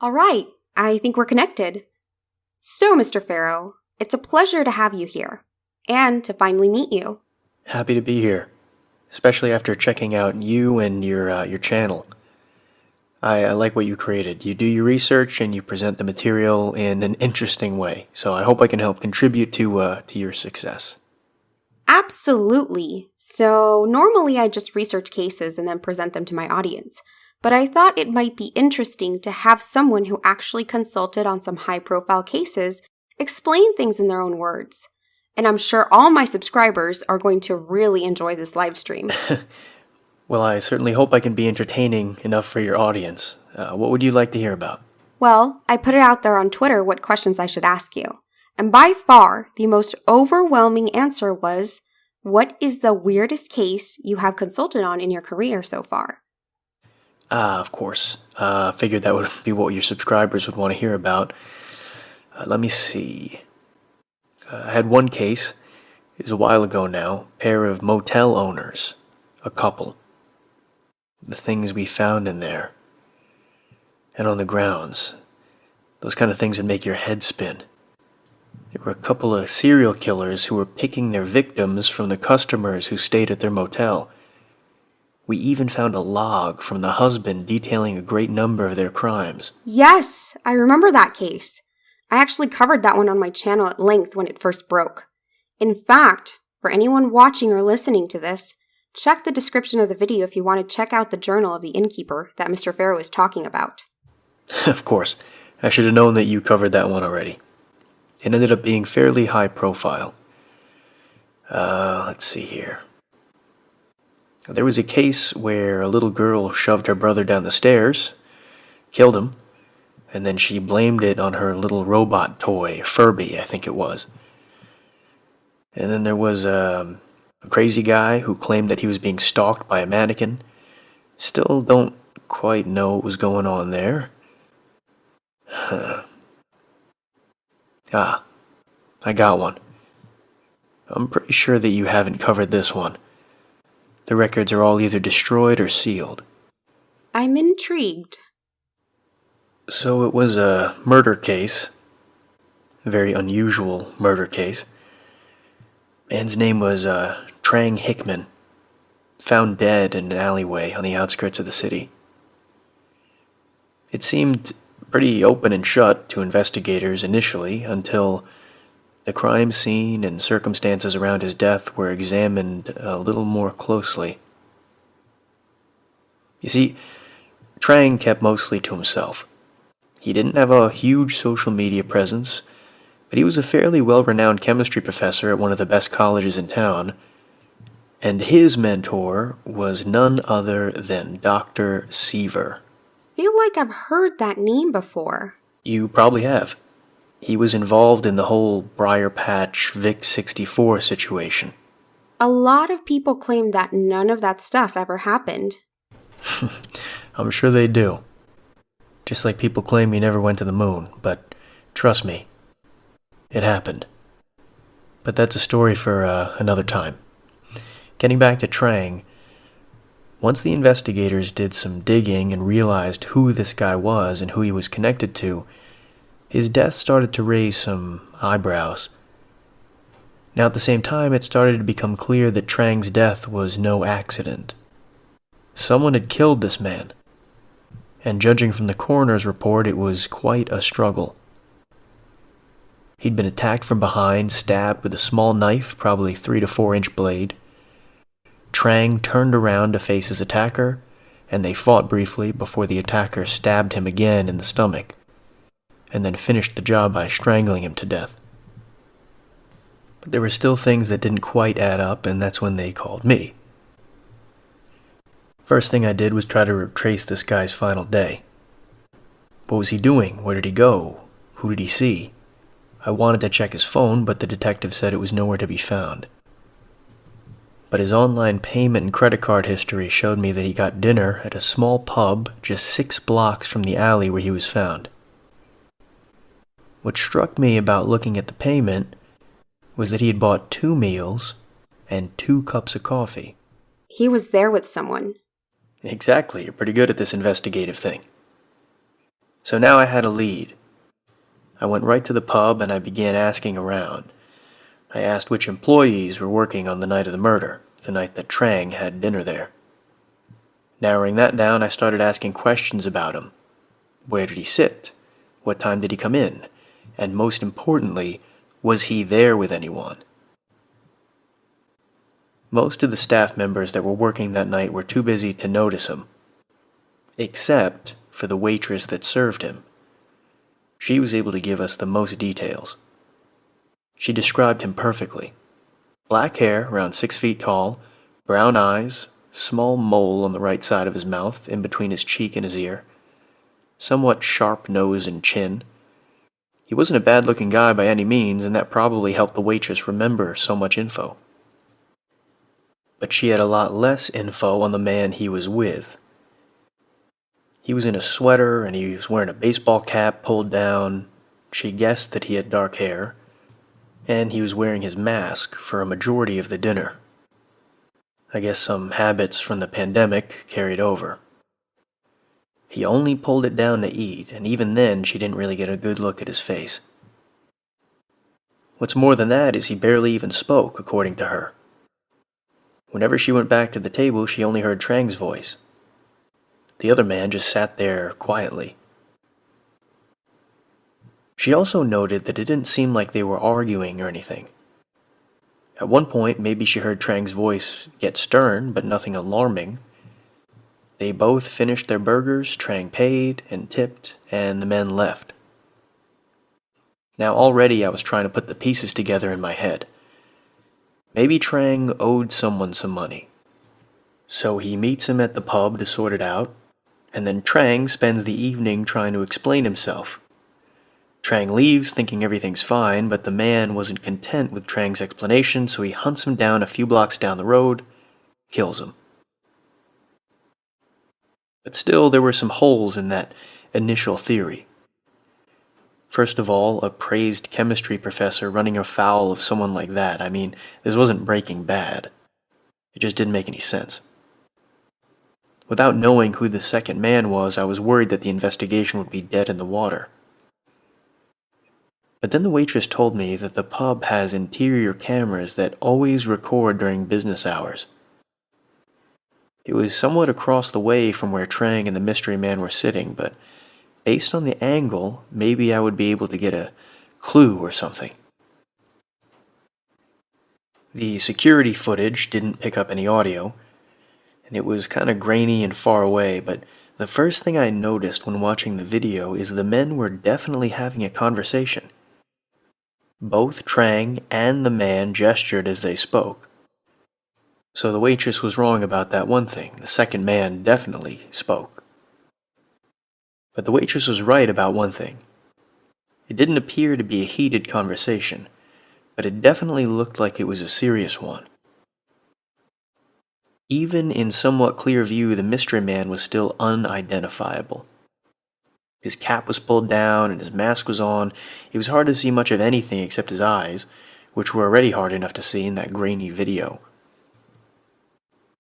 All right, I think we're connected. So, Mr. Farrow, it's a pleasure to have you here, and to finally meet you. Happy to be here, especially after checking out you and your channel. I like what you created. You do your research and you present the material in an interesting way. So I hope I can help contribute to your success. Absolutely. So, normally I just research cases and then present them to my audience, but I thought it might be interesting to have someone who actually consulted on some high-profile cases explain things in their own words. And I'm sure all my subscribers are going to really enjoy this live stream. Well, I certainly hope I can be entertaining enough for your audience. What would you like to hear about? Well, I put it out there on Twitter what questions I should ask you. And by far, the most overwhelming answer was, what is the weirdest case you have consulted on in your career so far? Of course. Figured that would be what your subscribers would want to hear about. Let me see. I had one case. It was a while ago now. Pair of motel owners. A couple. The things we found in there. And on the grounds. Those kind of things that make your head spin. There were a couple of serial killers who were picking their victims from the customers who stayed at their motel. We even found a log from the husband detailing a great number of their crimes. Yes, I remember that case. I actually covered that one on my channel at length when it first broke. In fact, for anyone watching or listening to this, check the description of the video if you want to check out the journal of the innkeeper that Mr. Farrow is talking about. Of course, I should have known that you covered that one already. It ended up being fairly high profile. Let's see here. There was a case where a little girl shoved her brother down the stairs, killed him, and then she blamed it on her little robot toy, Furby, I think it was. And then there was a crazy guy who claimed that he was being stalked by a mannequin. Still don't quite know what was going on there. I got one. I'm pretty sure that you haven't covered this one. The records are all either destroyed or sealed. I'm intrigued. So it was a murder case. A very unusual murder case. Man's name was Trang Hickman. Found dead in an alleyway on the outskirts of the city. It seemed pretty open and shut to investigators initially until the crime scene and circumstances around his death were examined a little more closely. You see, Trang kept mostly to himself. He didn't have a huge social media presence, but he was a fairly well-renowned chemistry professor at one of the best colleges in town, and his mentor was none other than Dr. Seaver. I feel like I've heard that name before. You probably have. He was involved in the whole Briar Patch Vic-64 situation. A lot of people claim that none of that stuff ever happened. I'm sure they do. Just like people claim he never went to the moon, but trust me, it happened. But that's a story for another time. Getting back to Trang, once the investigators did some digging and realized who this guy was and who he was connected to, his death started to raise some eyebrows. Now at the same time, it started to become clear that Trang's death was no accident. Someone had killed this man, and judging from the coroner's report, it was quite a struggle. He'd been attacked from behind, stabbed with a small knife, probably 3 to 4 inch blade. Trang turned around to face his attacker, and they fought briefly before the attacker stabbed him again in the stomach, and then finished the job by strangling him to death. But there were still things that didn't quite add up, and that's when they called me. First thing I did was try to retrace this guy's final day. What was he doing? Where did he go? Who did he see? I wanted to check his phone, but the detective said it was nowhere to be found. But his online payment and credit card history showed me that he got dinner at a small pub just 6 blocks from the alley where he was found. What struck me about looking at the payment was that he had bought 2 meals and 2 cups of coffee. He was there with someone. Exactly, you're pretty good at this investigative thing. So now I had a lead. I went right to the pub and I began asking around. I asked which employees were working on the night of the murder, the night that Trang had dinner there. Narrowing that down, I started asking questions about him. Where did he sit? What time did he come in? And most importantly, was he there with anyone? Most of the staff members that were working that night were too busy to notice him, except for the waitress that served him. She was able to give us the most details. She described him perfectly. Black hair, around 6 feet tall, brown eyes, small mole on the right side of his mouth, in between his cheek and his ear, somewhat sharp nose and chin. He wasn't a bad-looking guy by any means, and that probably helped the waitress remember so much info. But she had a lot less info on the man he was with. He was in a sweater, and he was wearing a baseball cap pulled down. She guessed that he had dark hair, and he was wearing his mask for a majority of the dinner. I guess some habits from the pandemic carried over. He only pulled it down to eat, and even then she didn't really get a good look at his face. What's more than that is he barely even spoke, according to her. Whenever she went back to the table, she only heard Trang's voice. The other man just sat there quietly. She also noted that it didn't seem like they were arguing or anything. At one point, maybe she heard Trang's voice get stern, but nothing alarming. They both finished their burgers, Trang paid and tipped, and the men left. Now already I was trying to put the pieces together in my head. Maybe Trang owed someone some money. So he meets him at the pub to sort it out, and then Trang spends the evening trying to explain himself. Trang leaves thinking everything's fine, but the man wasn't content with Trang's explanation, so he hunts him down a few blocks down the road, kills him. But still, there were some holes in that initial theory. First of all, a praised chemistry professor running afoul of someone like that. I mean, this wasn't Breaking Bad. It just didn't make any sense. Without knowing who the second man was, I was worried that the investigation would be dead in the water. But then the waitress told me that the pub has interior cameras that always record during business hours. It was somewhat across the way from where Trang and the mystery man were sitting, but based on the angle, maybe I would be able to get a clue or something. The security footage didn't pick up any audio, and it was kind of grainy and far away, but the first thing I noticed when watching the video is the men were definitely having a conversation. Both Trang and the man gestured as they spoke. So the waitress was wrong about that one thing. The second man definitely spoke. But the waitress was right about one thing. It didn't appear to be a heated conversation, but it definitely looked like it was a serious one. Even in somewhat clear view, the mystery man was still unidentifiable. His cap was pulled down and his mask was on. It was hard to see much of anything except his eyes, which were already hard enough to see in that grainy video.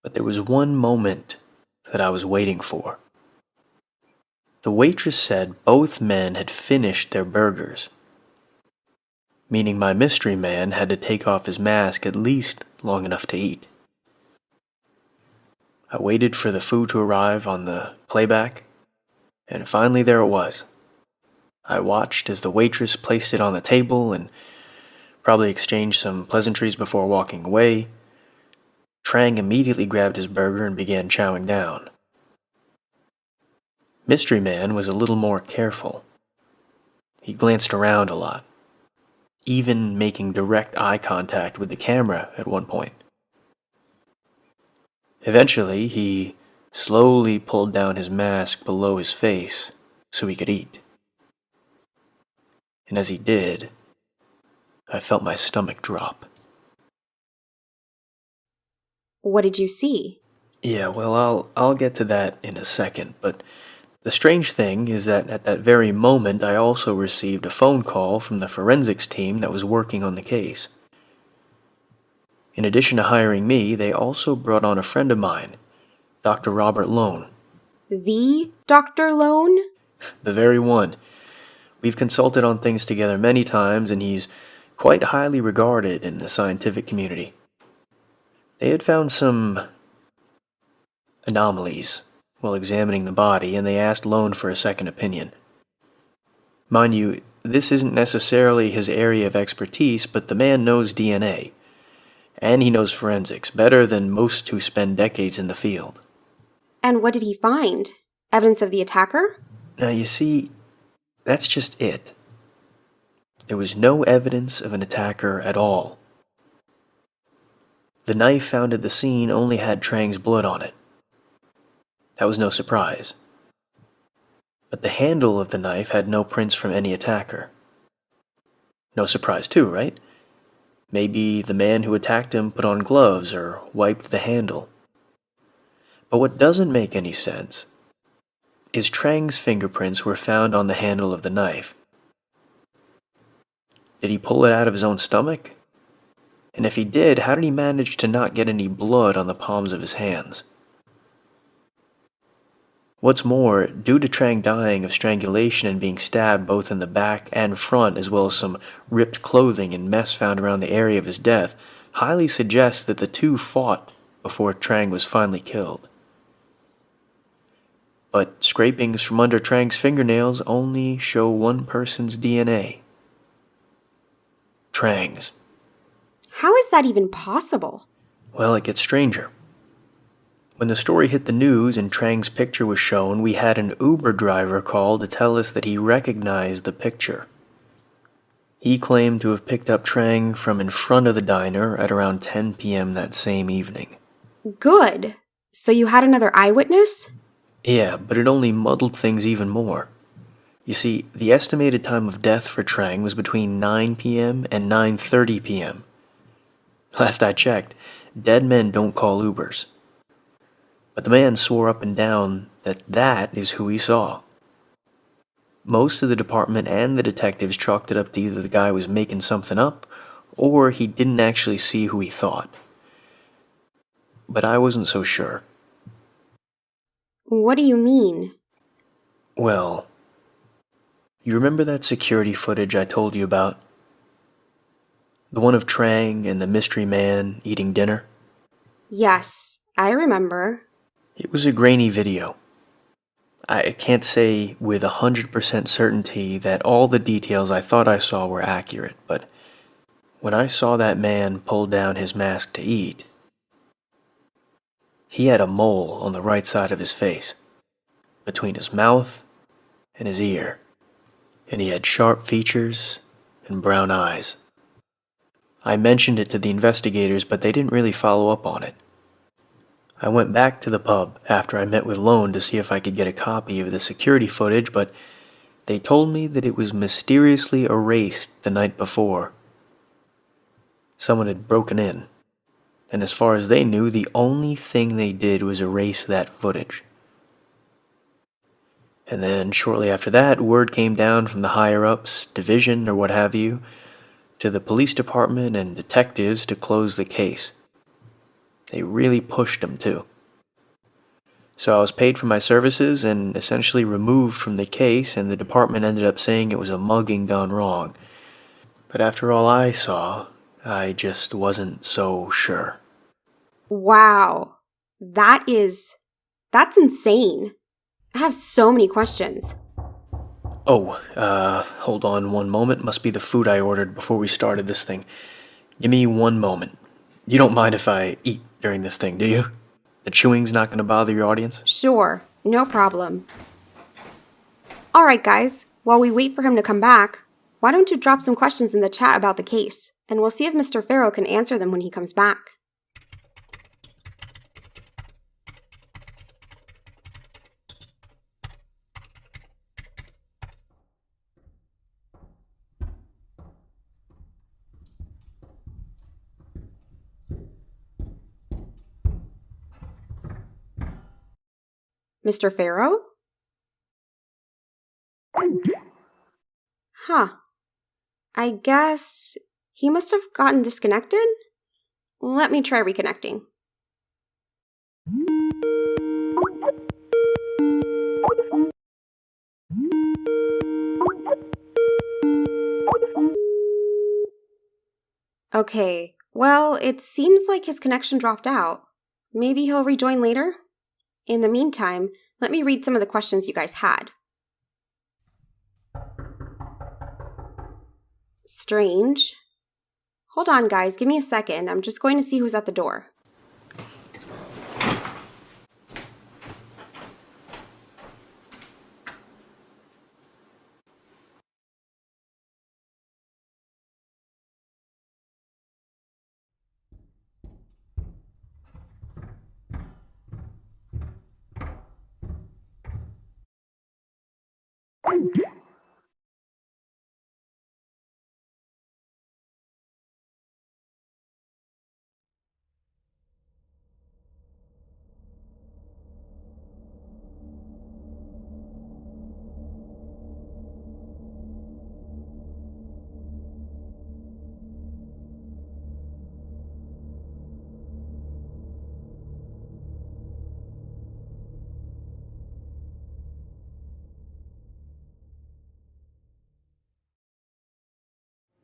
But there was one moment that I was waiting for. The waitress said both men had finished their burgers, meaning my mystery man had to take off his mask at least long enough to eat. I waited for the food to arrive on the playback, and finally there it was. I watched as the waitress placed it on the table and probably exchanged some pleasantries before walking away. Trang immediately grabbed his burger and began chowing down. Mystery Man was a little more careful. He glanced around a lot, even making direct eye contact with the camera at one point. Eventually, he slowly pulled down his mask below his face so he could eat. And as he did, I felt my stomach drop. What did you see? Yeah, well, I'll get to that in a second, but the strange thing is that at that very moment I also received a phone call from the forensics team that was working on the case. In addition to hiring me, they also brought on a friend of mine, Dr. Robert Lone. The Dr. Lone? The very one. We've consulted on things together many times, and he's quite highly regarded in the scientific community. They had found some anomalies while examining the body, and they asked Lone for a second opinion. Mind you, this isn't necessarily his area of expertise, but the man knows DNA, and he knows forensics better than most who spend decades in the field. And what did he find? Evidence of the attacker? Now, you see, that's just it. There was no evidence of an attacker at all. The knife found at the scene only had Trang's blood on it. That was no surprise. But the handle of the knife had no prints from any attacker. No surprise too, right? Maybe the man who attacked him put on gloves or wiped the handle. But what doesn't make any sense is Trang's fingerprints were found on the handle of the knife. Did he pull it out of his own stomach? And if he did, how did he manage to not get any blood on the palms of his hands? What's more, due to Trang dying of strangulation and being stabbed both in the back and front, as well as some ripped clothing and mess found around the area of his death, highly suggests that the two fought before Trang was finally killed. But scrapings from under Trang's fingernails only show one person's DNA. Trang's. How is that even possible? Well, it gets stranger. When the story hit the news and Trang's picture was shown, we had an Uber driver call to tell us that he recognized the picture. He claimed to have picked up Trang from in front of the diner at around 10 p.m. that same evening. Good. So you had another eyewitness? Yeah, but it only muddled things even more. You see, the estimated time of death for Trang was between 9 p.m. and 9:30 p.m. Last I checked, dead men don't call Ubers. But the man swore up and down that that is who he saw. Most of the department and the detectives chalked it up to either the guy was making something up, or he didn't actually see who he thought. But I wasn't so sure. What do you mean? Well, you remember that security footage I told you about? The one of Trang and the mystery man eating dinner? Yes, I remember. It was a grainy video. I can't say with 100% certainty that all the details I thought I saw were accurate, but when I saw that man pull down his mask to eat, he had a mole on the right side of his face, between his mouth and his ear, and he had sharp features and brown eyes. I mentioned it to the investigators, but they didn't really follow up on it. I went back to the pub after I met with Lone to see if I could get a copy of the security footage, but they told me that it was mysteriously erased the night before. Someone had broken in, and as far as they knew, the only thing they did was erase that footage. And then shortly after that, word came down from the higher-ups, division or what have you, to the police department and detectives to close the case. They really pushed them too. So I was paid for my services and essentially removed from the case, and the department ended up saying it was a mugging gone wrong. But after all I saw, I just wasn't so sure. Wow. That's insane. I have so many questions. Oh, hold on one moment. Must be the food I ordered before we started this thing. Give me one moment. You don't mind if I eat during this thing, do you? The chewing's not going to bother your audience? Sure, no problem. All right, guys, while we wait for him to come back, why don't you drop some questions in the chat about the case, and we'll see if Mr. Farrow can answer them when he comes back. Mr. Farrow? Huh. I guess he must have gotten disconnected? Let me try reconnecting. Okay, well, it seems like his connection dropped out. Maybe he'll rejoin later? In the meantime, let me read some of the questions you guys had. Strange. Hold on, guys, give me a second. I'm just going to see who's at the door.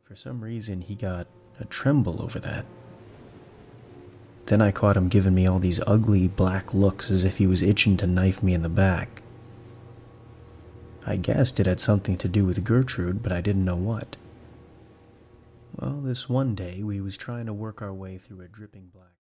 For some reason, he got a tremble over that. Then I caught him giving me all these ugly black looks as if he was itching to knife me in the back. I guessed it had something to do with Gertrude, but I didn't know what. Well, this one day we was trying to work our way through a dripping black...